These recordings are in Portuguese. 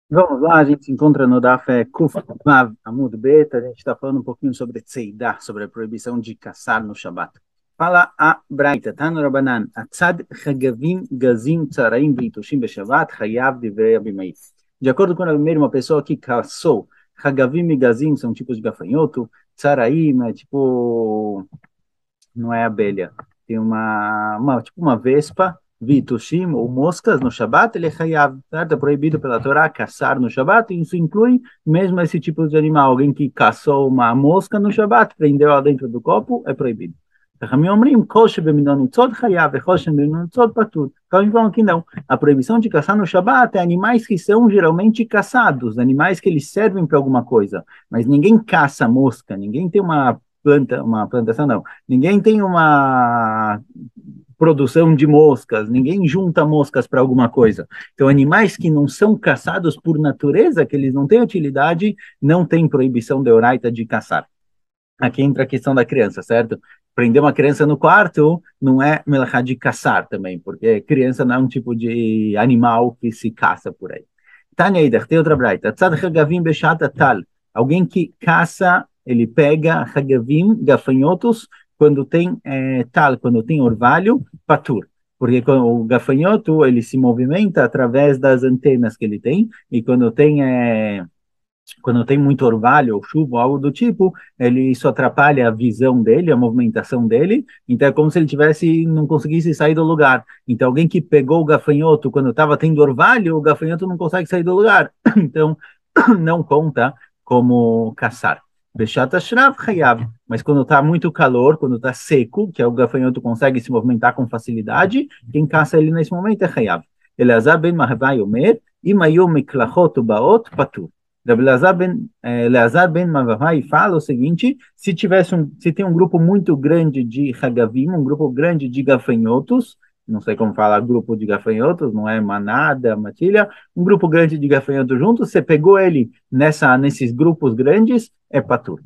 Vamos lá, a gente se encontra no Daf Kuf Vav Amud Bet. A gente está falando um pouquinho sobre Tzeidah, sobre a proibição de caçar no Shabat. Fala a Braita, Tano Rabanan, Atzad Chagavim Gazim Tzaraim Vitushim Beshavat, Hayav Divrei Abimai. De acordo com a primeira, uma pessoa que caçou Chagavim e Gazim são tipos de gafanhoto, Tzaraim é tipo, não é abelha, tem tipo uma vespa, vitushim, ou moscas no Shabat, ele é hayav, certo? É proibido pela Torá caçar no Shabat, e isso inclui mesmo esse tipo de animal. Alguém que caçou uma mosca no Shabat, prendeu ela dentro do copo, é proibido. חכמים אומרים, כל שבמינון ניצוד חייב וכל שבמינון ניצוד פטור. Então, falam que não. A proibição de caçar no Shabat é animais que são geralmente caçados, animais que eles servem para alguma coisa. Mas ninguém caça mosca, ninguém tem uma plantação não. Ninguém tem uma produção de moscas, ninguém junta moscas para alguma coisa. Então, animais que não são caçados por natureza, que eles não têm utilidade, não tem proibição deoraita de caçar. Aqui entra a questão da criança, certo? Prender uma criança no quarto não é melachá de caçar também, porque criança não é um tipo de animal que se caça por aí. Taneider, tem outra braita. Tzad hagavim beshat tal. Alguém que caça, ele pega hagavim, gafanhotos, quando tem tal, quando tem orvalho, patur. Porque o gafanhoto, ele se movimenta através das antenas que ele tem, e quando tem muito orvalho ou chuva ou algo do tipo, ele isso atrapalha a visão dele, a movimentação dele, então é como se ele tivesse, não conseguisse sair do lugar. Então alguém que pegou o gafanhoto quando estava tendo orvalho, o gafanhoto não consegue sair do lugar, então não conta como caçar. Bechat Ashrav Hayav, mas quando está muito calor, quando está seco, que é o gafanhoto consegue se movimentar com facilidade, quem caça ele nesse momento é Hayav. Eleazar ben Mahvai Omer, Imayu Miklachot Baot Patur. Eleazar ben Mavavai fala o seguinte: se tem um grupo muito grande de Hagavim, um grupo grande de gafanhotos, não sei como falar grupo de gafanhotos, não é manada, matilha, um grupo grande de gafanhotos juntos, você pegou ele nesses grupos grandes, é patur.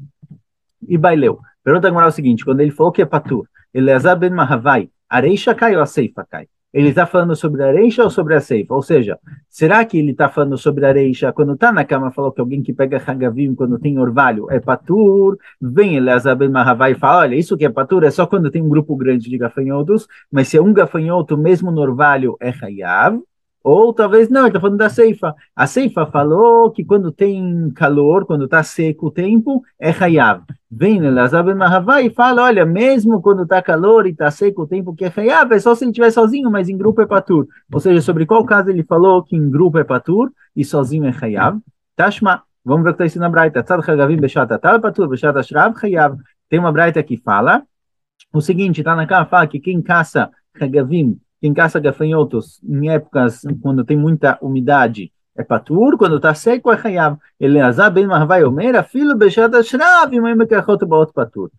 E baileu. Pergunta agora o seguinte: quando ele falou que é patur, Eleazar ben Mahavai, areisha cai ou a ceifa cai? Ele está falando sobre a areixa ou sobre a ceifa? Ou seja, será que ele está falando sobre a areixa quando está na cama, falou que alguém que pega hagavim quando tem orvalho é patur? Vem Eleazar ben Mahavai e fala: olha, isso que é patur é só quando tem um grupo grande de gafanhotos, mas se é um gafanhoto mesmo no orvalho é hayav. Ou talvez não, ele está falando da ceifa. A ceifa falou que quando tem calor, quando está seco o tempo, é hayav. Vem Elazar ben Mahavai e fala, olha, mesmo quando está calor e está seco o tempo que é hayav, é só se ele estiver sozinho, mas em grupo é patur. Ou seja, sobre qual caso ele falou que em grupo é patur e sozinho é hayav. Tashma, vamos ver o que está escrito na Braita. Tzad hagavim beshat atal patur, beshat ashrav hayav. Tem uma Braita que fala o seguinte, tá na cara, fala que quem caça hagavim, quem caça gafanhotos em épocas quando tem muita umidade é patur, quando está seco é hayav. Eleazar ben Mahvai Omer, filho bechat ashrav, e mãe mekachot baot patur.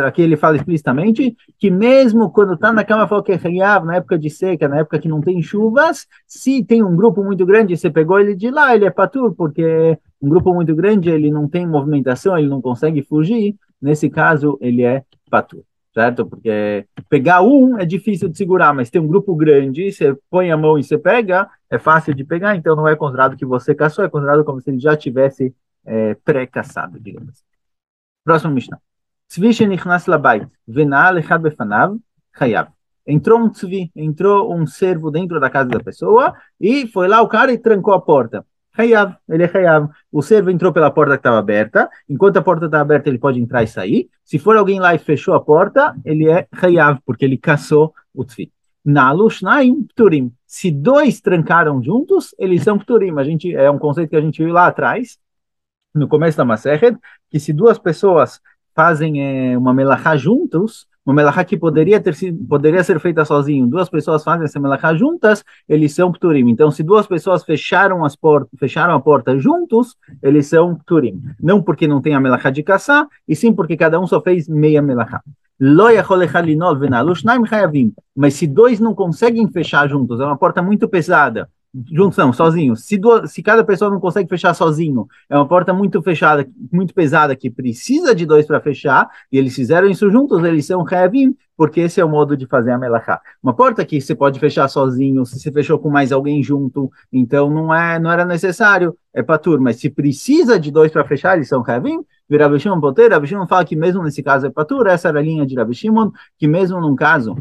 Aqui ele fala explicitamente que mesmo quando está na cama, fala que é hayav, na época de seca, na época que não tem chuvas, se tem um grupo muito grande, você pegou ele de lá, ele é patur, porque um grupo muito grande, ele não tem movimentação, ele não consegue fugir, nesse caso, ele é patur, certo? Porque pegar um é difícil de segurar, mas tem um grupo grande, você põe a mão e você pega, é fácil de pegar, então não é considerado que você caçou, é considerado como se ele já tivesse pré-caçado, digamos assim. Próximo Mishnah. Tzvi shenichnas labait, venal echad befanav, chayav. Entrou um tzvi, entrou um servo dentro da casa da pessoa, e foi lá o cara e trancou a porta. Hayav, ele é Hayav. O servo entrou pela porta que estava aberta. Enquanto a porta está aberta, ele pode entrar e sair. Se for alguém lá e fechou a porta, ele é Hayav, porque ele caçou o tzvi. Nalu shnaim pturim. Se dois trancaram juntos, eles são pturim. É um conceito que a gente viu lá atrás, no começo da Masechet, que se duas pessoas fazem uma melachá juntos, uma melachá que poderia ser feita sozinho, duas pessoas fazem essa melachá juntas, eles são pturim. Então, se duas pessoas fecharam a porta juntos, eles são pturim. Não porque não tem a melachá de caçar, e sim porque cada um só fez meia melachá. Mas se dois não conseguem fechar juntos, é uma porta muito pesada, juntos não, sozinhos. Se cada pessoa não consegue fechar sozinho, é uma porta muito fechada, muito pesada, que precisa de dois para fechar, e eles fizeram isso juntos, eles são Hayavim, porque esse é o modo de fazer a melachá. Uma porta que você pode fechar sozinho, se você fechou com mais alguém junto, então não era necessário, é patur, mas se precisa de dois para fechar, eles são Hayavim. Rabi Shimon Poter, Rabi Shimon fala que mesmo nesse caso é patur, essa era a linha de Rabi Shimon, que mesmo num caso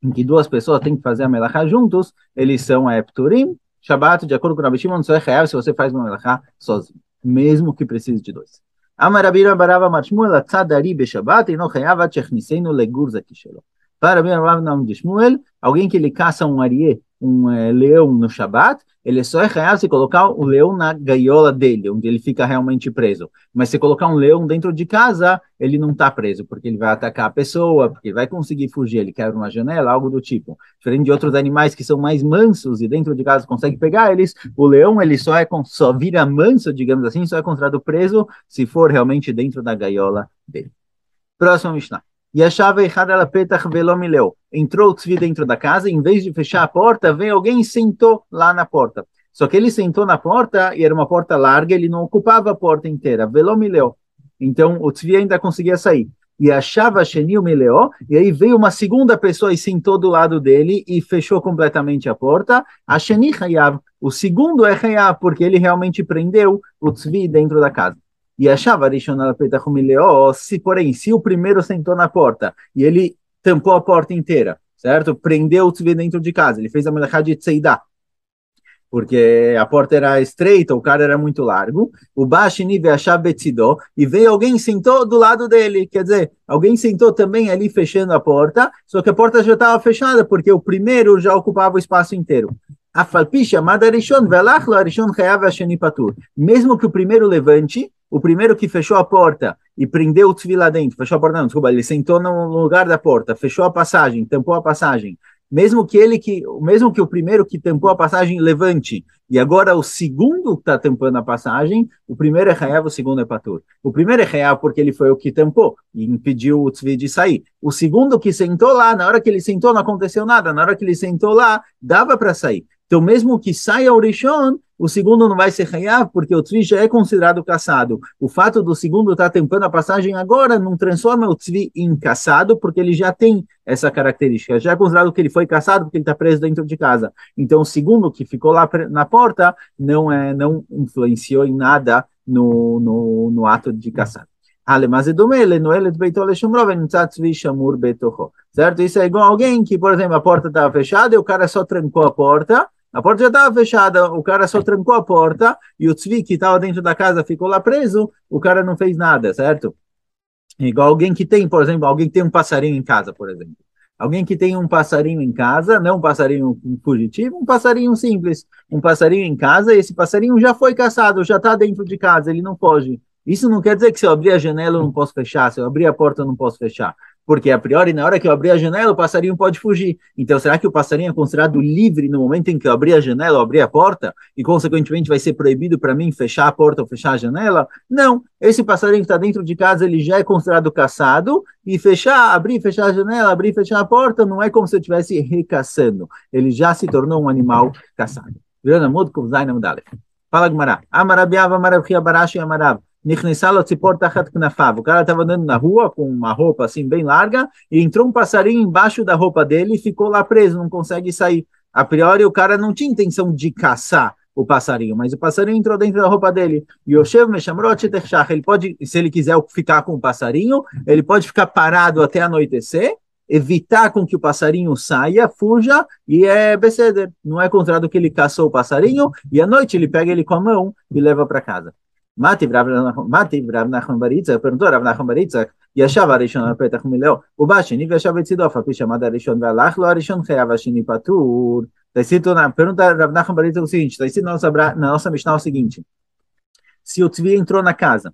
em que duas pessoas têm que fazer a melachá juntos, eles são pturim. Shabbat, de acordo com o Rabi Shimon, só é real se você faz uma melachá sozinho, mesmo que precise de dois. Amar Rabi Barava Marshmuel, atzadari beshabat, e não real, atchechnisenu legurza kishelo. Para Rabi Barava de Shmuel, alguém que ele caça um ariê, leão no Shabbat, ele só é real se colocar o leão na gaiola dele, onde ele fica realmente preso. Mas se colocar um leão dentro de casa, ele não está preso, porque ele vai atacar a pessoa, porque ele vai conseguir fugir, ele quebra uma janela, algo do tipo. Diferente de outros animais que são mais mansos e dentro de casa consegue pegar eles, o leão ele só vira manso, digamos assim, só é considerado preso se for realmente dentro da gaiola dele. Próximo Mishnah. Yashava echad ala petach velo mileu. Entrou o tzvi dentro da casa, em vez de fechar a porta, veio alguém e sentou lá na porta. Só que ele sentou na porta, e era uma porta larga, ele não ocupava a porta inteira. Velo mileu. Então, o tzvi ainda conseguia sair. E achava sheni o mileu, e aí veio uma segunda pessoa e sentou do lado dele, e fechou completamente a porta. A sheni chayav. O segundo é chayav, porque ele realmente prendeu o tzvi dentro da casa. E achava se o primeiro sentou na porta e ele tampou a porta inteira, certo? Prendeu o tzvi dentro de casa, ele fez a melachá de tzeidah, porque a porta era estreita, o cara era muito largo, o Bashini veio betzido, e veio alguém e sentou do lado dele, quer dizer, alguém sentou também ali fechando a porta, só que a porta já estava fechada, porque o primeiro já ocupava o espaço inteiro. Mesmo que o primeiro levante, o primeiro que fechou a porta e prendeu o tzvi lá dentro, fechou a porta, não, desculpa, ele sentou no lugar da porta, fechou a passagem, tampou a passagem, mesmo que o primeiro que tampou a passagem levante, e agora o segundo está tampando a passagem, o primeiro é Hayav, o segundo é Patur. O primeiro é Hayav porque ele foi o que tampou e impediu o tzvi de sair. O segundo que sentou lá, na hora que ele sentou não aconteceu nada, na hora que ele sentou lá, dava para sair. Então, mesmo que saia o Rishon, o segundo não vai ser Hayav, porque o tzvi já é considerado caçado. O fato do segundo estar tampando a passagem agora não transforma o tzvi em caçado, porque ele já tem essa característica. Já é considerado que ele foi caçado, porque ele está preso dentro de casa. Então, o segundo que ficou lá na porta não influenciou em nada no ato de caçar. Certo? Isso é igual a alguém que, por exemplo, a porta estava fechada e o cara só trancou a porta. A porta já estava fechada, o cara só trancou a porta e o tzvi que estava dentro da casa ficou lá preso, o cara não fez nada, certo? Igual alguém que tem, por exemplo, alguém que tem um passarinho em casa, por exemplo. Alguém que tem um passarinho em casa, não um passarinho fugitivo, um passarinho simples, um passarinho em casa, e esse passarinho já foi caçado, já está dentro de casa, ele não foge. Isso não quer dizer que se eu abrir a janela eu não posso fechar, se eu abrir a porta eu não posso fechar. Porque, a priori, na hora que eu abrir a janela, o passarinho pode fugir. Então, será que o passarinho é considerado livre no momento em que eu abrir a janela ou abrir a porta? E, consequentemente, vai ser proibido para mim fechar a porta ou fechar a janela? Não. Esse passarinho que está dentro de casa, ele já é considerado caçado. E abrir e fechar a janela, abrir e fechar a porta, não é como se eu estivesse recaçando. Ele já se tornou um animal caçado. Fala, Gmará. Amarabiava, Amarabia, Barashi, Amarav. O cara estava andando na rua com uma roupa assim bem larga e entrou um passarinho embaixo da roupa dele e ficou lá preso, não consegue sair. A priori o cara não tinha intenção de caçar o passarinho, mas o passarinho entrou dentro da roupa dele. E o Yoshev Meshamrot, ele pode, se ele quiser ficar com o passarinho, ele pode ficar parado até anoitecer, evitar com que o passarinho saia, fuja, e é beseder. Não é considerado que ele caçou o passarinho, e à noite ele pega ele com a mão e leva para casa. Mativ Rav Nachman bar Yitzchak, perguntou Rav Nachman bar Yitzchak, Yashav Arishon al Petach Mileo, o Bashini Yashav Etzido, a Fapi chamada Arishon Velach, lo Arishon Chayav Ashini Patur. Está escrito na pergunta Rav Nachman bar Yitzchak o seguinte, está escrito na nossa Mishnah o seguinte, se o tzvi entrou na casa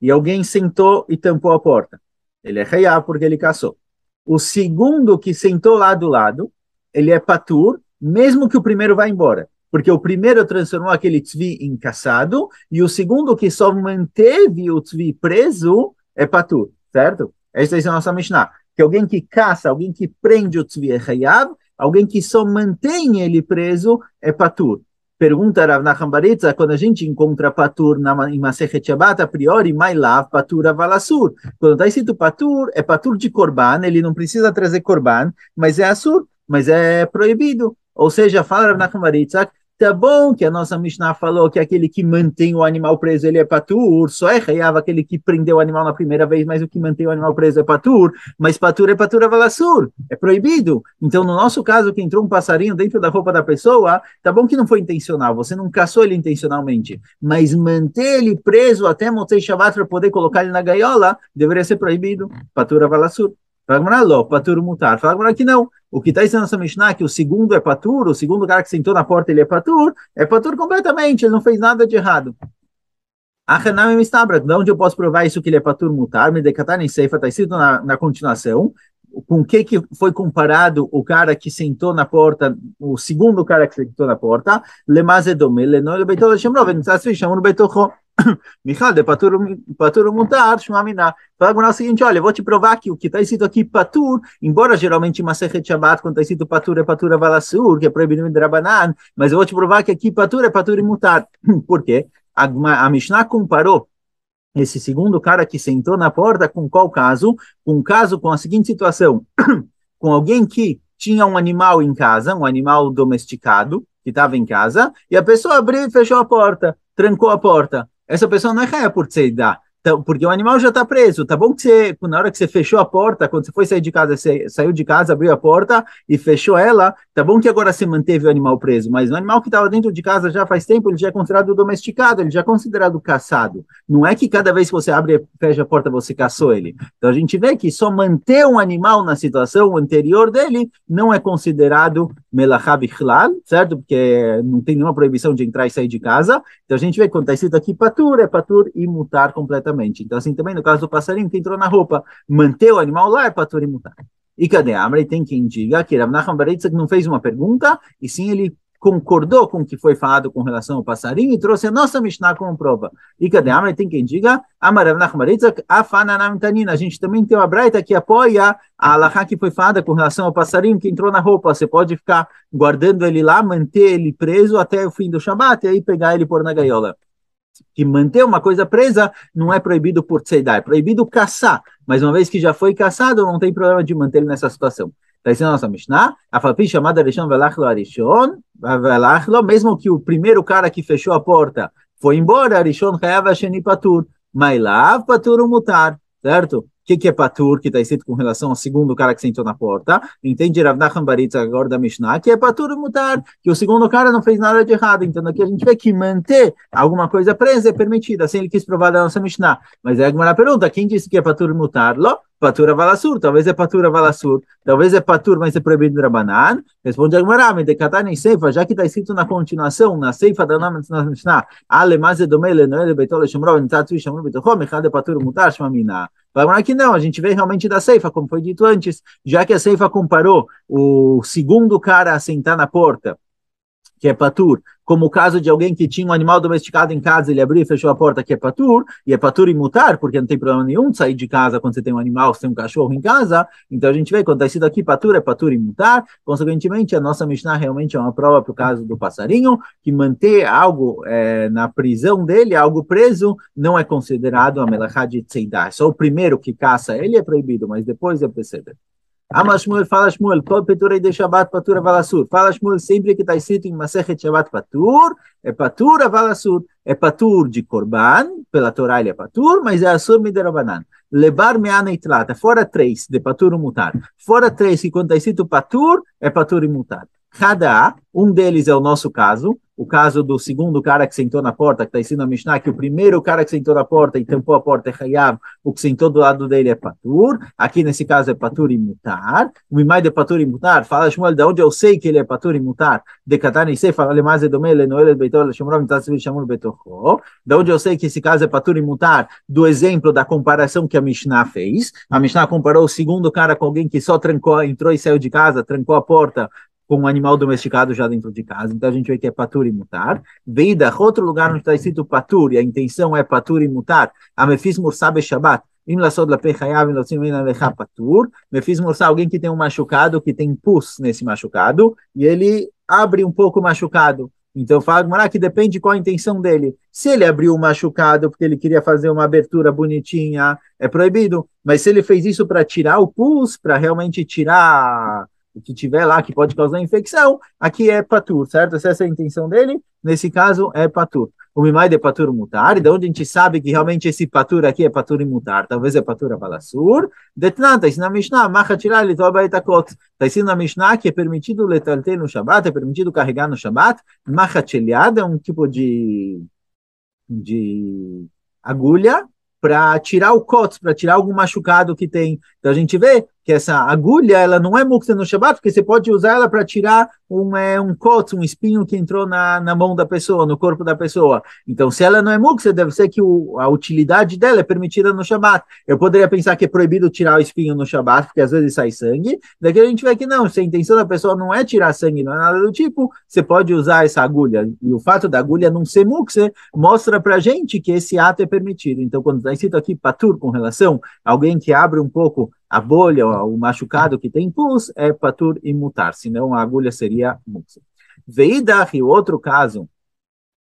e alguém sentou e tampou a porta, ele é Chayav porque ele caçou. O segundo que sentou lá do lado, ele é Patur, mesmo que o primeiro vá embora. Porque o primeiro transformou aquele tzvi em caçado, e o segundo que só manteve o tzvi preso é patur, certo? Essa é a nossa Mishnah. Que alguém que caça, alguém que prende o tzvi é hayav, alguém que só mantém ele preso é patur. Pergunta Rav Nachman bar Yitzchak, quando a gente encontra patur em Masechet Shabbat, a priori, mailav, patur avalasur. Quando está escrito patur, é patur de korban, ele não precisa trazer korban, mas é assur, mas é proibido. Ou seja, fala Rav Nachman bar Yitzchak, tá bom que a nossa Mishnah falou que aquele que mantém o animal preso, ele é patur, só é reiava aquele que prendeu o animal na primeira vez, mas o que mantém o animal preso é patur, mas patur é patur avalassur, é proibido. Então, no nosso caso, que entrou um passarinho dentro da roupa da pessoa, tá bom que não foi intencional, você não caçou ele intencionalmente, mas manter ele preso até Motzei Shabbat para poder colocar ele na gaiola, deveria ser proibido, patur avalassur. Fala patur mutar. Fala que não. O que está ensinando essa Mishnah, que o segundo é patur, o segundo cara que sentou na porta, ele é patur completamente, ele não fez nada de errado. Achanami mistabra, de onde eu posso provar isso que ele é patur mutar? Me decatar em seifa, está escrito na continuação. Com o que foi comparado o cara que sentou na porta, o segundo cara que sentou na porta? Lemazedome, lenoi lebeitor leshemrov, nitzasvi shamur beitocho. Michal, de patur mutar, shmamina. Fala o seguinte, olha, eu vou te provar que o que está escrito aqui patur, embora geralmente em Masechet Shabbat, quando está escrito patur é patur avalassur, que é proibido de Rabanan, mas eu vou te provar que aqui patur é patur mutar. Por quê? A Mishnah comparou esse segundo cara que sentou na porta com qual caso? Com um caso com a seguinte situação, com alguém que tinha um animal em casa, um animal domesticado, que estava em casa, e a pessoa abriu e fechou a porta, trancou a porta. Essa pessoa não é raia por tzeidah, porque o animal já está preso. Tá bom que você, na hora que você fechou a porta, quando você foi sair de casa, você saiu de casa, abriu a porta e fechou ela, tá bom que agora você manteve o animal preso, mas o animal que estava dentro de casa já faz tempo, ele já é considerado domesticado, ele já é considerado caçado. Não é que cada vez que você abre e fecha a porta, você caçou ele. Então a gente vê que só manter um animal na situação anterior dele não é considerado melachá bichlal, certo? Porque não tem nenhuma proibição de entrar e sair de casa. Então a gente vê que quando está escrito aqui patur, é patur e mutar completamente. Então, assim, também no caso do passarinho que entrou na roupa, manter o animal lá é patur e mutar. E cadê a Amra? E tem quem diga que Rav Nachman bar Yitzchak não fez uma pergunta, e sim ele concordou com o que foi falado com relação ao passarinho e trouxe a nossa Mishnah como prova. E cadê a Amra? E tem quem diga, Amar Rav Nachman bar Yitzchak, afananam tanina. A gente também tem uma braita que apoia a alahá que foi falada com relação ao passarinho que entrou na roupa. Você pode ficar guardando ele lá, manter ele preso até o fim do Shabat, e aí pegar ele e pôr na gaiola. Que manter uma coisa presa não é proibido por tzeidah, é proibido caçar, mas uma vez que já foi caçado, não tem problema de manter ele nessa situação. Está dizendo a nossa Mishnah, a Fapi chamada Arishon velachlo Arishon, velachlo, mesmo que o primeiro cara que fechou a porta foi embora, Arishon chayav sheni patur, mailav patur mutar, certo? O que é patur, que está escrito com relação ao segundo cara que sentou na porta? Entende Rav Nachman bar Yitzchak agora da Mishnah, que é patur e mutar, que o segundo cara não fez nada de errado. Então aqui a gente vê que manter alguma coisa presa é permitida, assim ele quis provar da nossa Mishnah. Mas aí a Gemara pergunta, quem disse que é patur e mutar? Lo, patur avalassur, talvez é patur avalassur, talvez é patur, mas é proibido de Rabanan. Responde a Gemara, me decatar em seifa, já que está escrito na continuação, na seifa da nossa Mishnah, ale maze domele noele beitole shemrov, nitzatzu shamur betochom, echad é patur e mutar, shmamina. Vai que não, a gente vê realmente da ceifa, como foi dito antes, já que a ceifa comparou o segundo cara a sentar na porta, que é patur, como o caso de alguém que tinha um animal domesticado em casa, ele abriu e fechou a porta, que é patur, e é patur e mutar, porque não tem problema nenhum de sair de casa quando você tem um animal, você tem um cachorro em casa, então a gente vê, quando está escrito aqui patur, é patur e mutar, consequentemente a nossa Mishnah realmente é uma prova para o caso do passarinho, que manter algo na prisão dele, algo preso, não é considerado a melachá de tzeidah, só o primeiro que caça ele é proibido, mas depois é preceder. Ama Shmuel, fala Shmuel, kol peturei de Shabbat patur avalassur. Fala Shmuel, sempre que está escrito em Masechet Shabbat patur avalassur, é patur de korban, pela Torá ele é patur, mas é assur miderabanan. Lebar me'ana e trata, fora três, de patur mutar. Fora três, que quando está escrito patur, é patur e mutar. Cada um deles é o nosso caso, o caso do segundo cara que sentou na porta, que está ensinando a Mishnah, que o primeiro cara que sentou na porta e tampou a porta é Hayav, o que sentou do lado dele é Patur, aqui nesse caso é Patur e Mutar, o Imai de Patur e Mutar, fala Shmuel, de onde eu sei que ele é Patur e Mutar, de Katan e Sefa, Alemaz e Domele, Noel, Beitol, Shomrov, Mitzvah, Shamur, Betocho, de onde eu sei que esse caso é Patur e Mutar, do exemplo da comparação que a Mishnah fez, a Mishnah comparou o segundo cara com alguém que só trancou, entrou e saiu de casa, trancou a porta, com um animal domesticado já dentro de casa. Então a gente vê que é patur e mutar. Veida, outro lugar onde está escrito patur, e a intenção é patur e mutar. A mefis mursá be Shabbat. Im lasod la pechayav, im lotzim ina lecha patur. Mefis mursá, alguém que tem um machucado, que tem pus nesse machucado, e ele abre um pouco o machucado. Então fala Gemara que depende qual a intenção dele. Se ele abriu o machucado porque ele queria fazer uma abertura bonitinha, é proibido. Mas se ele fez isso para tirar o pus, para realmente tirar o que tiver lá que pode causar infecção, aqui é patur, certo? Se essa é a intenção dele, nesse caso é patur. O mimai de patur mutar, de onde a gente sabe que realmente esse patur aqui é patur mutar, talvez é patur abalassur. Detnanta, isso na Mishnah, macha tirar ele toba etakot. Está escrito na Mishnah que é permitido letalter no Shabat, é permitido carregar no Shabat. Machateliada é um tipo de agulha para tirar o cotos, para tirar algum machucado que tem. Então a gente vê que essa agulha, ela não é muktzah no Shabat, porque você pode usar ela para tirar um cotos, um espinho que entrou na mão da pessoa, no corpo da pessoa. Então, se ela não é muktzah, deve ser que a utilidade dela é permitida no Shabat. Eu poderia pensar que é proibido tirar o espinho no Shabat, porque às vezes sai sangue. Daqui a gente vê que não, se a intenção da pessoa não é tirar sangue, não é nada do tipo, você pode usar essa agulha. E o fato da agulha não ser muktzah mostra para gente que esse ato é permitido. Então, quando está escrito aqui patur com relação a alguém que abre um pouco a bolha, o machucado que tem pus, é patur e mutar, senão a agulha seria muktzah. Veidach, o outro caso,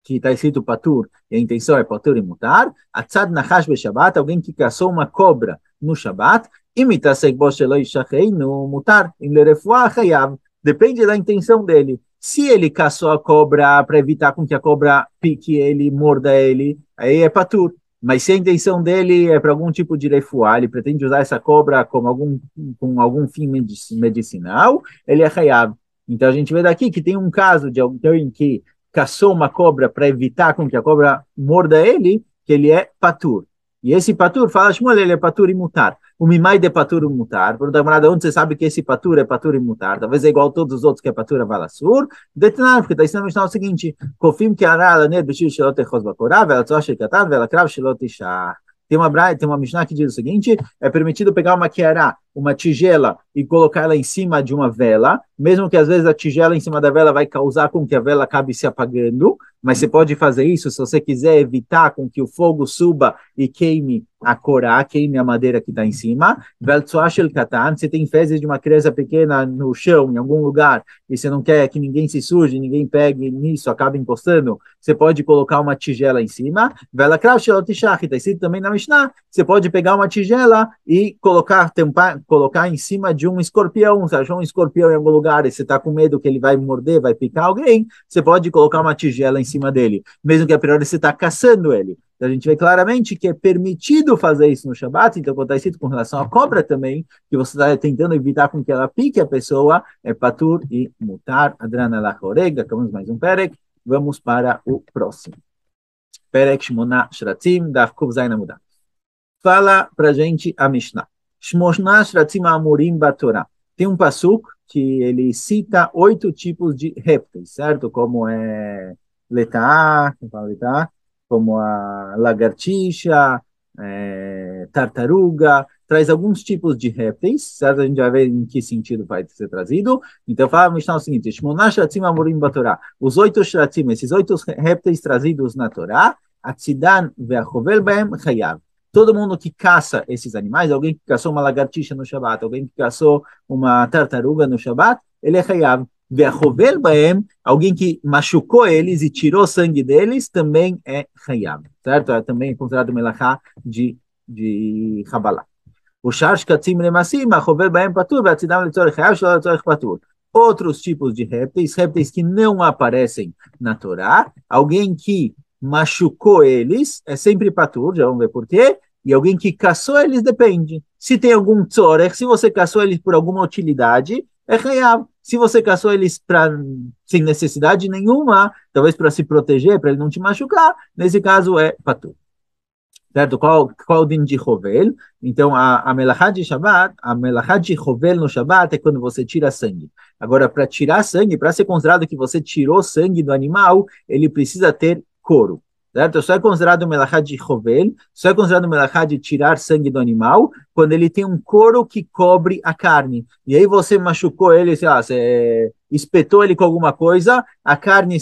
que está escrito patur, e a intenção é patur e mutar, atzad nachash be-shabat, alguém que caçou uma cobra no Shabat, imitasek bo shelo yishachei no mutar, em lerefuah chayav, depende da intenção dele. Se ele caçou a cobra para evitar com que a cobra pique ele, morda ele, aí é patur. Mas se a intenção dele é para algum tipo de refuá, ele pretende usar essa cobra como com algum fim medicinal, ele é hayab. Então a gente vê daqui que tem um caso de alguém que caçou uma cobra para evitar com que a cobra morda ele, que ele é patur. E esse patur, fala Shmuel, ele é patur e mutar. O mimai de patur e mutar. Pergunta a onde você sabe que esse patur é patur e mutar? Talvez é igual a todos os outros que é patur avalassur. Detinar, porque está ensinando o seguinte, Kofim que ará né, bishir shelot echos bakorá, vela tzoa shekatan, vela krav shelot ishah. Tem uma Mishnah que diz o seguinte, é permitido pegar uma kiará, uma tigela, e colocar ela em cima de uma vela, mesmo que às vezes a tigela em cima da vela vai causar com que a vela acabe se apagando, mas você pode fazer isso se você quiser evitar com que o fogo suba e queime a corá, queime a madeira que está em cima. Você tem fezes de uma criança pequena no chão, em algum lugar, e você não quer que ninguém se suje, ninguém pegue nisso, acabe encostando, você pode colocar uma tigela em cima. Está escrito também na Mishnah, você pode pegar uma tigela e colocar em cima de um escorpião. Você achou um escorpião em algum lugar e você está com medo que ele vai morder, vai picar alguém, você pode colocar uma tigela em cima dele, mesmo que a priori você está caçando ele. Então, a gente vê claramente que é permitido fazer isso no Shabat. Então, quando está escrito com relação à cobra também, que você está tentando evitar com que ela pique a pessoa, é patur e mutar. Adrana lachoreg, acabamos mais um perek. Vamos para o próximo. Perek Shmona Shratzim, Daf Kuv Zayin Amudá. Fala para a gente a Mishnah. Shmona Shratzim Amurim Batorá. Tem um pasuk que ele cita 8 tipos de répteis, certo? Como é letá, como a lagartixa, tartaruga, traz alguns tipos de répteis, certo? A gente vai ver em que sentido vai ser trazido. Então, fala a Mishnah o seguinte, Shmona Shratzim Amurim Batorá. Os 8 shratzim, esses 8 répteis trazidos na Torá, Atzidan ve'achovel b'hem chayav. Todo mundo que caça esses animais, alguém que caçou uma lagartixa no Shabat, alguém que caçou uma tartaruga no Shabat, ele é chayav. Ve'achovel b'hem, alguém que machucou eles e tirou sangue deles, também é chayav, certo? É também considerado melachá de Rabalá. O shar shkatzim lemassim, achovel b'hem patur, ve'atzidam letzorech chayav, shelo letzorech patur. Outros tipos de répteis que não aparecem na Torá, alguém que machucou eles, é sempre patur, já vamos ver por quê, e alguém que caçou eles depende. Se tem algum tzorech, se você caçou eles por alguma utilidade, é chayav. Se você caçou eles sem necessidade nenhuma, talvez para se proteger, para ele não te machucar, nesse caso é patur. Certo? Qual o din de Chovel? Então, a melachá de Shabbat, a melachá de Chovel no Shabbat é quando você tira sangue. Agora, para tirar sangue, para ser considerado que você tirou sangue do animal, ele precisa ter couro. Certo? Só é considerado melachá de Chovel, só é considerado melachá de tirar sangue do animal, quando ele tem um couro que cobre a carne. E aí você machucou ele, sei lá, você espetou ele com alguma coisa, a carne,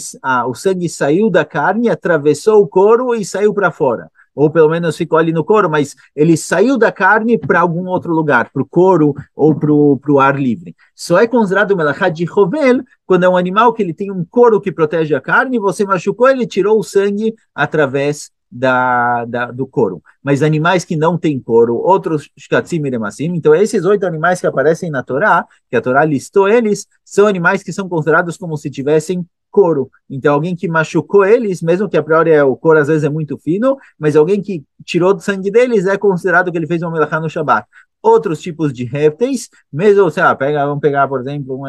o sangue saiu da carne, atravessou o couro e saiu para fora. ou pelo menos ficou ali no couro, mas ele saiu da carne para algum outro lugar, para o couro ou para o ar livre. Só é considerado melachá de chovel quando é um animal que ele tem um couro que protege a carne, você machucou, ele tirou o sangue através do couro. Mas animais que não têm couro, outros shkatzim e remassim, então esses 8 animais que aparecem na Torá, que a Torá listou eles, são animais que são considerados como se tivessem couro. Então alguém que machucou eles, mesmo que a priori o couro às vezes é muito fino, mas alguém que tirou do sangue deles é considerado que ele fez uma melachá no Shabat. Outros tipos de répteis, mesmo, sei lá, vamos pegar, por exemplo,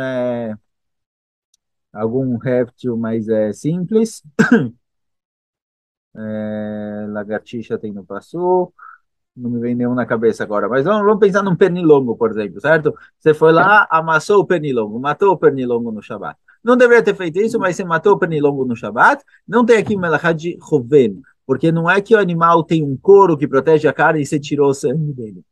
algum réptil mais simples, lagartixa tem no Passu, não me vem nenhum na cabeça agora, mas vamos pensar num pernilongo, por exemplo, certo? Você foi lá, amassou o pernilongo, matou o pernilongo no Shabat. Não deveria ter feito isso, mas você matou o pernilongo no Shabat, não tem aqui melachá de chovel, porque não é que o animal tem um couro que protege a carne e você tirou o sangue dele.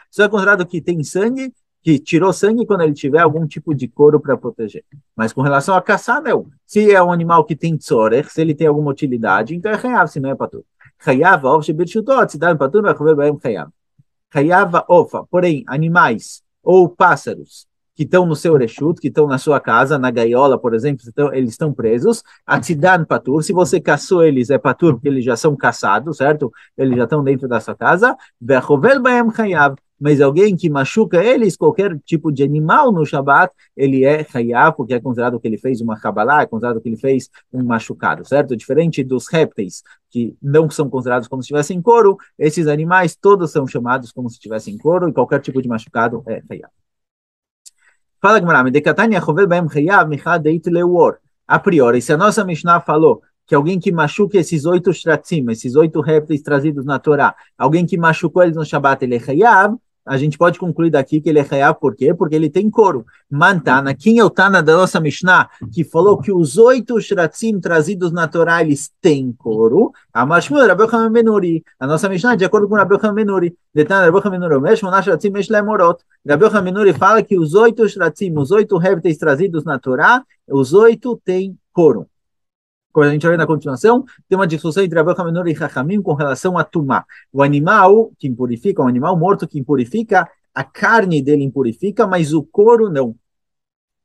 Só é considerado que tem sangue, que tirou sangue quando ele tiver algum tipo de couro para proteger. Mas com relação a caçar, não. Se é um animal que tem tzorech, se ele tem alguma utilidade, então é real, se não é patur. Chayav העוף שברשותו, הצידה פטור והחובל בהם חייב. Chayav ofa, porém, animais ou pássaros que estão no seu reshut, que estão na sua casa, na gaiola, por exemplo, eles estão presos, atzidan patur, se você caçou eles, é patur, porque eles já são caçados, certo? Eles já estão dentro da sua casa, ve'chovel b'hem chayav, mas alguém que machuca eles, qualquer tipo de animal no Shabat, ele é chayav, porque é considerado que ele fez uma kabalá, é considerado que ele fez um machucado, certo? Diferente dos répteis, que não são considerados como se tivessem couro, esses animais todos são chamados como se tivessem couro, e qualquer tipo de machucado é chayav. Fala, Gemara, a priori, se a nossa Mishnah falou que alguém que machuca esses 8 shratzim, esses 8 répteis trazidos na Torá, alguém que machucou eles no Shabat, ele é chayav, a gente pode concluir daqui que ele é chayav, por quê? Porque ele tem couro. Mantana, quem é o Tana da nossa Mishnah, que falou que os 8 shratzim trazidos na Torá, eles têm couro? A Mashmur, Rabbi Yochanan ben Nuri. A nossa Mishnah, de acordo com Rabbi Yochanan ben Nuri, Rabbi Yochanan ben Nuri, Rabbi Yochanan ben Nuri fala que os 8 shratzim, os 8 répteis trazidos na Torá, os 8 têm couro. Quando a gente olha na continuação, tem uma discussão entre Rabbi Yochanan e Chachamim com relação a tumá. O animal que impurifica, o animal morto que impurifica, a carne dele impurifica, mas o couro não.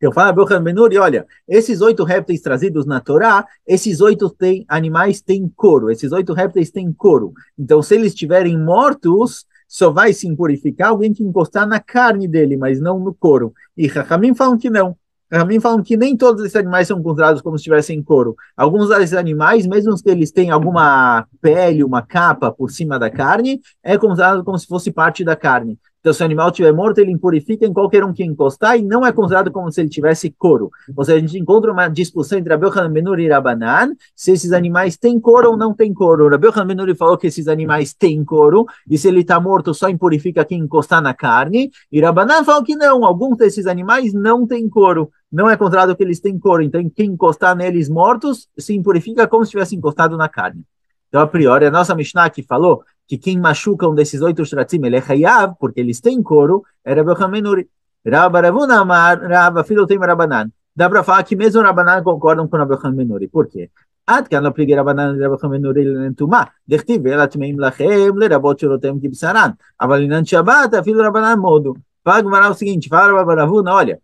Eu falo, Rabbi Yochanan ben Nuri, olha, esses 8 répteis trazidos na Torá, esses 8 animais têm couro, esses 8 répteis têm couro. Então, se eles estiverem mortos, só vai se impurificar alguém que encostar na carne dele, mas não no couro. E Chachamim falam que não. Chachamim falam que nem todos esses animais são considerados como se tivessem couro. Alguns desses animais, mesmo que eles tenham alguma pele, uma capa por cima da carne, é considerado como se fosse parte da carne. Então, se o animal estiver morto, ele impurifica em qualquer um que encostar e não é considerado como se ele tivesse couro. Ou seja, a gente encontra uma discussão entre Rabbi Yochanan ben Nuri e Rabanan, se esses animais têm couro ou não têm couro. Rabbi Yochanan ben Nuri falou que esses animais têm couro, e se ele está morto, só impurifica quem encostar na carne. E Rabanan falou que não, alguns desses animais não têm couro. Não é considerado que eles têm couro. Então, quem encostar neles mortos, se impurifica como se tivesse encostado na carne. Então, a priori, a nossa Mishnah que falou que quem machuca um desses 8 shratzim, ele é chayav, porque eles têm couro, é Rabbi Yochanan ben Nuri. Rabba Ravuna Amar, Rabba Filho tem Rabanan. Dá para falar que mesmo Rabanan concordam com Rabbi Yochanan ben Nuri. Por quê? Ad kan lo pligi Rabanan Rabbi Yochanan ben Nuri lentumá. Dechtiv ela tmeim lachem lerabot shorotem kibsaran. Avalinan Shabbat, afilo Rabanan modo. Fala Gemara o seguinte, fala Rabba Ravuna, olha,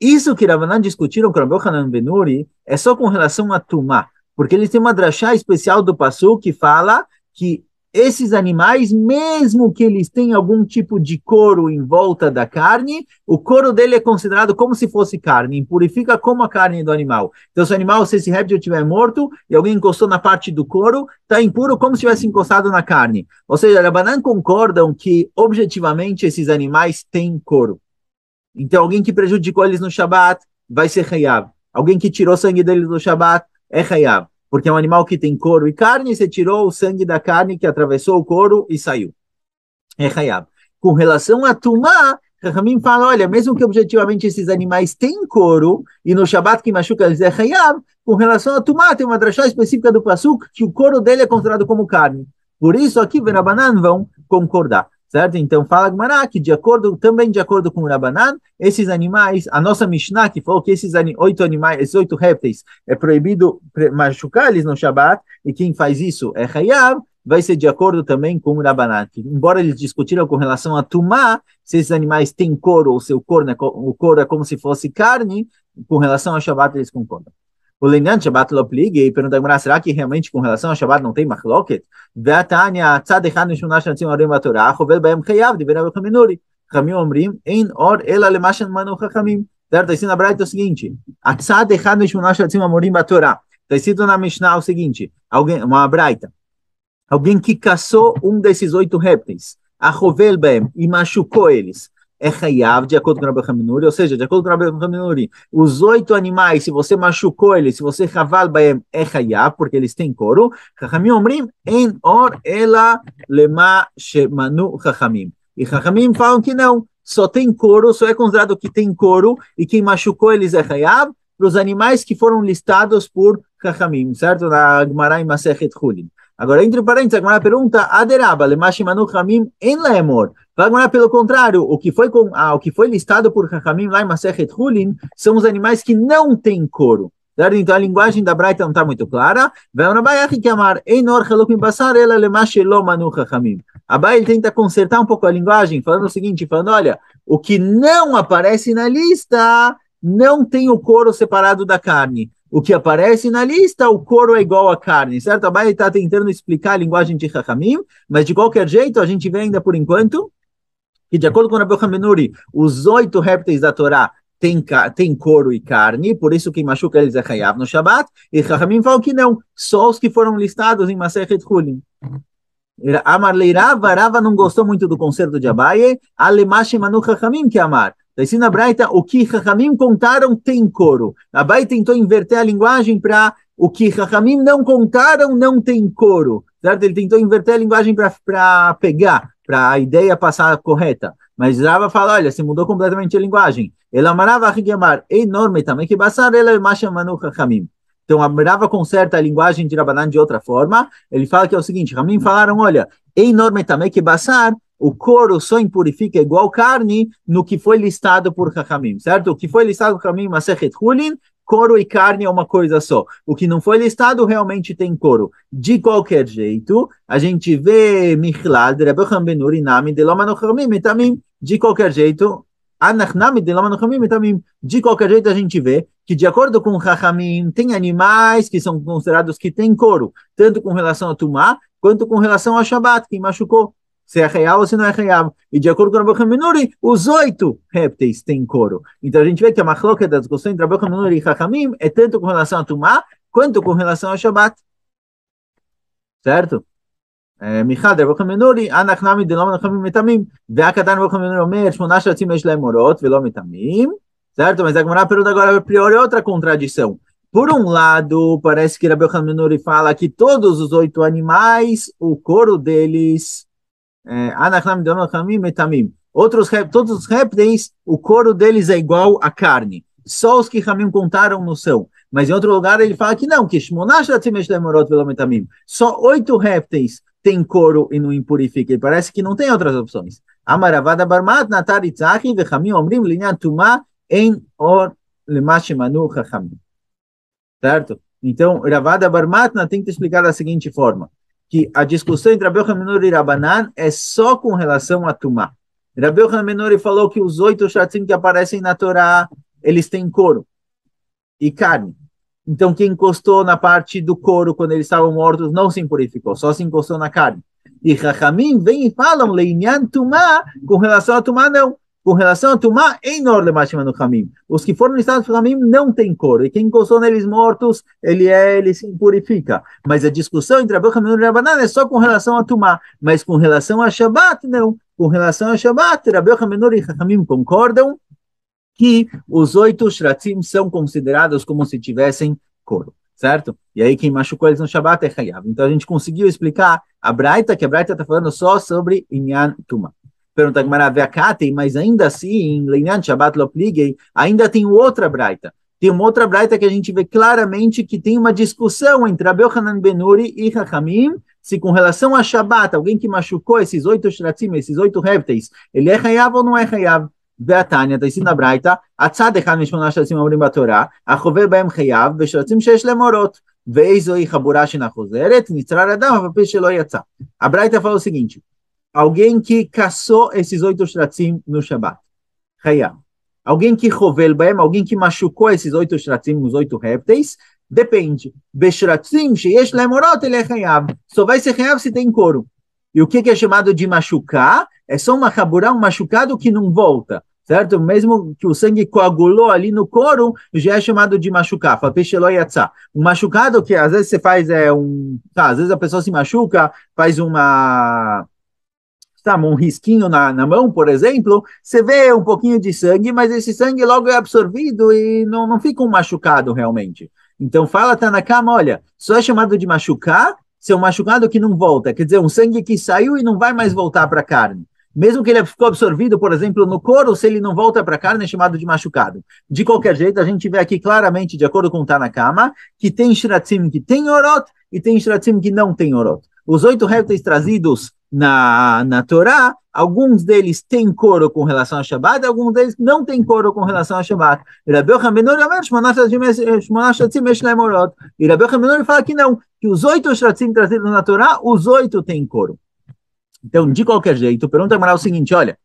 isso que Rabanan discutiram com Rabbi Yochanan ben Nuri é só com relação a tumá, porque eles têm uma drachá especial do Passu que fala que esses animais, mesmo que eles tenham algum tipo de couro em volta da carne, o couro dele é considerado como se fosse carne, impurifica como a carne do animal. Então, se o animal, se esse réptil estiver morto e alguém encostou na parte do couro, está impuro como se tivesse encostado na carne. Ou seja, Rabanan concordam que, objetivamente, esses animais têm couro. Então, alguém que prejudicou eles no Shabat vai ser chayav. Alguém que tirou sangue deles no Shabat é chayav. Porque é um animal que tem couro e carne, você tirou o sangue da carne que atravessou o couro e saiu. É chayav. Com relação a tumá, Chachamim fala, olha, mesmo que objetivamente esses animais têm couro, e no Shabat que machuca eles é chayav, com relação a tumá, tem uma drachá específica do Pasuk, que o couro dele é considerado como carne. Por isso aqui, Rabanan vão concordar. Certo? Então fala Gemara que também de acordo com o Rabanan, esses animais, a nossa Mishnah que falou que esses 8 animais, esses 8 répteis, é proibido machucar eles no Shabat, e quem faz isso é chayav. vai ser de acordo também com o Rabanan. Embora eles discutiram com relação a Tumá, se esses animais têm couro, ou seu couro, né, o couro é como se fosse carne, com relação ao Shabat eles concordam. O Lenyan Shabbat lo pligi, e pergunta a será que realmente com relação ao Shabbat não tem machloket? Ve'atanya tzad echad mishmona shnatim arim b'Torah, chovel b'hem chayav, divrei Rabbi Chaminuri. Chamim omrim, ein or ela lemashan manu chachamim. Certo? Está escrito na Braita o seguinte, a tzad echad mishmona shnatim arim b'Torah. Está escrito na Mishnah o seguinte, uma Braita, alguém que caçou um desses 8 répteis, a chovel b'hem, e machucou eles, é chayav, de acordo com o Rabbi Chaminuri, ou seja, de acordo com o Rabbi Chaminuri, os 8 animais, se você machucou eles, se você chaval baem, é chayav, porque eles têm couro. Chachamim omrim, en or ela lema shemanu chachamim. E chachamim falam que não, só tem couro, só é considerado que tem couro, e quem machucou eles é chayav, para os animais que foram listados por chachamim, certo? Na Gemara em Masechet Chulin. Agora, entre parênteses, a Gemara pergunta, aderaba lema shemanu chachamim en laemor. Agora, pelo contrário, o que foi listado por Chachamim lá em Masechet Chulin são os animais que não têm couro. Certo? Então a linguagem da Braita não está muito clara. Abai ele tenta consertar um pouco a linguagem, falando o seguinte, falando, olha, o que não aparece na lista não tem o couro separado da carne. O que aparece na lista, o couro é igual à carne, certo? Abai está tentando explicar a linguagem de Chachamim, mas de qualquer jeito, a gente vê ainda por enquanto que de acordo com o Rabbi Chaminuri, os 8 répteis da Torá têm couro e carne, por isso quem machuca eles é chayav no Shabat, e Chachamim falam que não, só os que foram listados em Masechet Chulin. Amar leirava, Rava não gostou muito do concerto de Abaye, alemash manu Chachamim que amar. Está escrito na Braita, o que Chachamim contaram tem couro. Abaye tentou inverter a linguagem para o que Chachamim não contaram não tem couro. Certo? Ele tentou inverter a linguagem para pegar, para a ideia passar correta. Mas Rava fala, olha, se mudou completamente a linguagem. Ele amarava a enorme também, que basar ela manu Chachamim. Então, a Rava conserta a linguagem de Rabanan de outra forma. Ele fala que é o seguinte, Ramim falaram, olha, enorme também que basar, o couro só impurifica igual carne no que foi listado por Chachamim, certo? O que foi listado por Chachamim, Masechet Chulin, couro e carne é uma coisa só. O que não foi listado realmente tem couro. De qualquer jeito, a gente vê Michlal, de Rabbi Chaminuri, Nami, de Loma no Chamim, e também, de qualquer jeito, Anachnami, de Loma no Chamim, e também, de qualquer jeito, a gente vê que, de acordo com Chachamim, tem animais que são considerados que têm couro, tanto com relação a Tumá, quanto com relação a Shabat, que machucou. Se é real ou se não é real. E de acordo com o Rabbi Chaminuri, os 8 répteis têm couro. Então a gente vê que a machloket da discussão entre Rabbi Chaminuri e Chachamim é tanto com relação a Tumá, quanto com relação a Shabat. Certo? Michal, Rabbi Chaminuri, anachnami de lom nachamim metamim, ve'akatan Rabbi Chaminuri omer, shmonash ratzim esh lehem morot, ve'lo metamim. Certo? Mas a Gemara pergunta agora, a priori, outra contradição. Por um lado, parece que Rabbi Chaminuri fala que todos os 8 animais, o couro deles... todos os répteis, o couro deles é igual à carne. Só os que Ramim contaram não são. Mas em outro lugar ele fala que não, que só 8 répteis têm couro e não impurifica. E parece que não tem outras opções. Amaravada barmat nataritzach ve Chamim omrim linyan tumah en or lemashimanu chachamim. Certo? Então, Ravada Barmatna tenta explicar da seguinte forma, que a discussão entre Rabbi Chaminuri e Rabanan é só com relação a Tumá. Rabbi Chaminuri falou que os 8 shatzim que aparecem na Torá, eles têm couro e carne. Então, quem encostou na parte do couro quando eles estavam mortos não se impurificou, só se encostou na carne. E Chachamim vem e falam, Leinyan Tumá, com relação a Tumá não. Com relação a Tumá, Einor Lemashima no Chamim. Os que foram listados por Chamim não tem couro. E quem encostou neles mortos, ele se impurifica. Mas a discussão entre Rabbi Chaminuri e Rabanan é só com relação a Tumá. Mas com relação a Shabat, não. Com relação a Shabat, Rabbi Chaminuri e Chamim concordam que os 8 shratzim são considerados como se tivessem couro. Certo? E aí quem machucou eles no Shabat é Chayav. Então a gente conseguiu explicar a Braita, que a Braita está falando só sobre Inyan Tumá. Pergunta que Maraviakatem, mas ainda assim, em Leinyan Shabbat lo pliguei, ainda tem outra Braita. Tem uma outra Braita que a gente vê claramente que tem uma discussão entre Rabbi Yochanan ben Nuri e Chachamim, se com relação a Shabbat, alguém que machucou esses 8 shratzim, esses 8 répteis, ele é Chayav ou não é Chayav? Ve'atanya, está escrito na Braita, Atzad echad mishmona shratzim omrim batorá, achover baem Chayav, veshratzim shesh lemorot. ואיזוהי חבורה שאינה חוזרת, נצרר אדם, אף על פי שלא יצא. A Braita fala o seguinte, alguém que caçou esses 8 shratzim no Shabat, Hayab. Alguém que rovel bem, alguém que machucou esses 8 shratzim, os 8 répteis, depende. Beshratzim, sheyesh lemorot, ele é Hayab. Só vai ser Hayab se tem couro. E o que é chamado de machucar? É só uma raburá, um machucado que não volta, certo? Mesmo que o sangue coagulou ali no couro, já é chamado de machucar. Um machucado que às vezes você faz às vezes a pessoa se machuca, faz um risquinho na mão, por exemplo, você vê um pouquinho de sangue, mas esse sangue logo é absorvido e não fica um machucado realmente. Então fala Tanakama, olha, só é chamado de machucar se é um machucado que não volta, quer dizer, um sangue que saiu e não vai mais voltar para a carne. Mesmo que ele ficou absorvido, por exemplo, no couro, se ele não volta para a carne, é chamado de machucado. De qualquer jeito, a gente vê aqui claramente, de acordo com o Tanakama, que tem shratzim que tem orot e tem shratzim que não tem orot. Os 8 répteis trazidos na Torá, alguns deles têm couro com relação a Shabbat, alguns deles não têm couro com relação a Shabbat. E Rabbi Yochanan ben Nuri E Rabbi Yochanan ben Nuri fala que não, que os 8 shratzim trazidos na Torá, os 8 têm couro. Então, de qualquer jeito, pergunta a o seguinte, olha,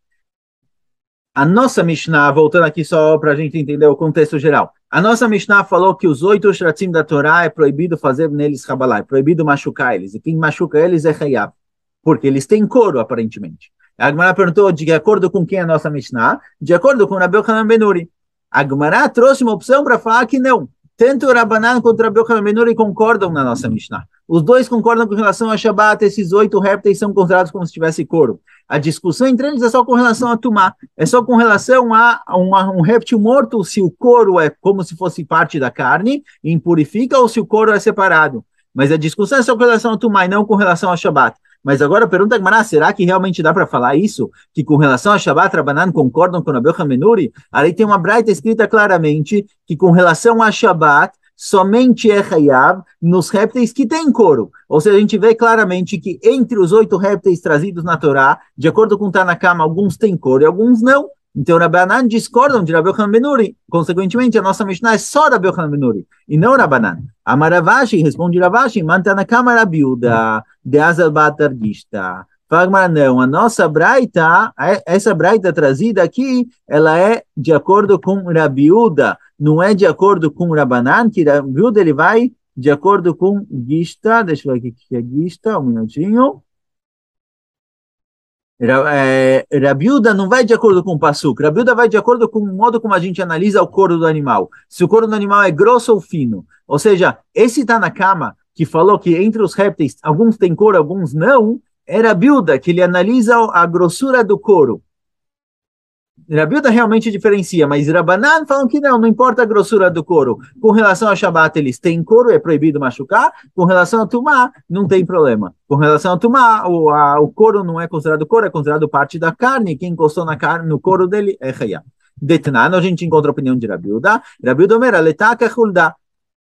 a nossa Mishnah, voltando aqui só para a gente entender o contexto geral, a nossa Mishnah falou que os 8 shratzim da Torá é proibido fazer neles Kabbalah, é proibido machucar eles, e quem machuca eles é Hayab, porque eles têm couro, aparentemente. A Gemara perguntou de acordo com quem é a nossa Mishnah, de acordo com Rabbi Yochanan ben Nuri. A Gemara trouxe uma opção para falar que não, tanto o Rabbanan quanto o Rabbi Yochanan ben Nuri concordam na nossa Mishnah. Os dois concordam com relação a Shabbat, esses 8 répteis são considerados como se tivesse couro. A discussão entre eles é só com relação a Tumá, é só com relação a um réptil morto, se o couro é como se fosse parte da carne, e impurifica, ou se o couro é separado. Mas a discussão é só com relação a Tumá e não com relação a Shabbat. Mas agora pergunta a Gemara, será que realmente dá para falar isso? Que com relação a Shabbat, Rabbanan concordam com o Rabbi Yochanan ben Nuri? Aí tem uma braita escrita claramente que com relação a Shabbat, somente é Hayab nos répteis que têm couro. Ou seja, a gente vê claramente que entre os 8 répteis trazidos na Torá, de acordo com Tanakama, alguns têm couro e alguns não. Então, Rabbanan discordam de Rabbi Yochanan ben Nuri. Consequentemente, a nossa Mishnah é só Rabbi Yochanan ben Nuri, e não Rabbanan. Amaravashi, responde Ravashi, Mantanakama Rabiuda, de Azal Batargista. Fala, não, a nossa braita, essa braita trazida aqui, ela é de acordo com Rabiuda, não é de acordo com Rabbanan, que Rabiuda ele vai de acordo com Gista, deixa eu ver aqui o que é Gista, um minutinho. Rabiuda não vai de acordo com o Passuk, Rabiuda vai de acordo com o modo como a gente analisa o couro do animal, se o couro do animal é grosso ou fino, ou seja, esse Tanakama que falou que entre os répteis alguns têm couro, alguns não, é Rabiuda, que ele analisa a grossura do couro. Rabiuda realmente diferencia, mas Rabbanan falam que não importa a grossura do couro. Com relação a Shabbat, eles têm couro, é proibido machucar. Com relação a Tumá, não tem problema. Com relação a Tumá, o couro não é considerado couro, é considerado parte da carne. Quem encostou na carne, no couro dele, é Hayab. Detnano, a gente encontra a opinião de Rabiuda. Rabiuda mera, letá que hulda.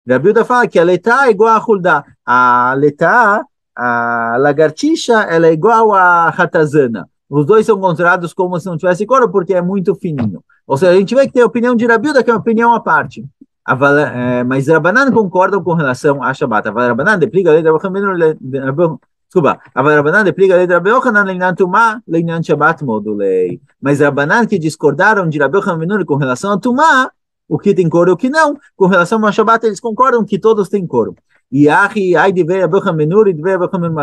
Rabiuda fala que a letá é igual a hulda. A letá, a lagartixa, ela é igual a ratazana. Os dois são considerados como se não tivesse couro, porque é muito fininho. Ou seja, a gente vê que tem a opinião de Rabiuda, que é uma opinião à parte. Mas Rabbanan concordam com relação a Shabbat. Rabbanan depliga a lei de Desculpa. Rabbanan depliga a lei de Rabbi Yochanan leinan Tumá, leinan Shabbat modulei. Mas Rabbanan que discordaram de Rabbi Yochanan ben Nuri com relação a Tumá, o que tem couro e o que não, com relação a Shabbat, eles concordam que todos têm couro. E ai de ver Rabbi Yochanan ben Nuri, de ver Rabbi Yochanan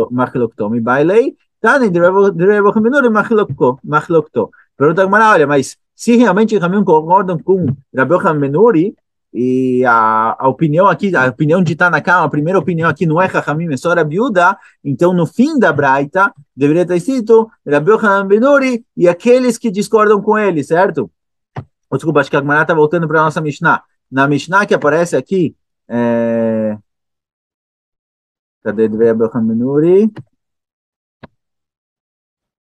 machloktomi bailei, Tani de Rabbi Yochanan ben Nuri machlokto. Pergunta a Gemara, olha, mas se realmente os Ramim concordam com Rabbi Yochanan ben Nuri, e a opinião aqui, a opinião de Tanakama, a primeira opinião aqui não é Chachamim, é só Rabiuda, então no fim da Braita deveria estar escrito Rabbi Yochanan ben Nuri e aqueles que discordam com ele, certo? Desculpa, acho que a Gemara está voltando para a nossa Mishnah. Na Mishnah que aparece aqui, cadê Rabbi Yochanan ben Nuri?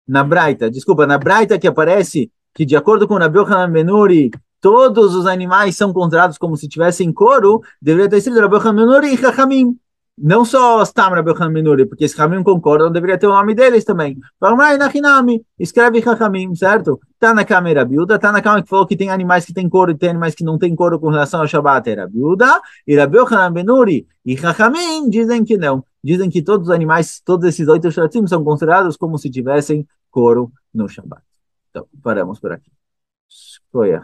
Na Braita, desculpa, na Braita que aparece que de acordo com Rabbi Yochanan ben Nuri, todos os animais são considerados como se tivessem couro, deveria ter sido Rabbi Yochanan ben Nuri e Chachamim. Não só Stam Rabbi Yochanan ben Nuri, porque esses Ramim concordam, deveria ter o nome deles também. Vamos na Hinami, escreve Chachamim, certo? Tá na câmera Rabiuda, tá na câmera que falou que tem animais que têm couro e tem animais que não têm couro com relação ao Shabbat, é Rabiuda, e Rabbi Yochanan ben Nuri e Chachamim dizem que não. Dizem que todos os animais, todos esses 8 Shatim são considerados como se tivessem couro no Shabbat. Então, paramos por aqui. Foi.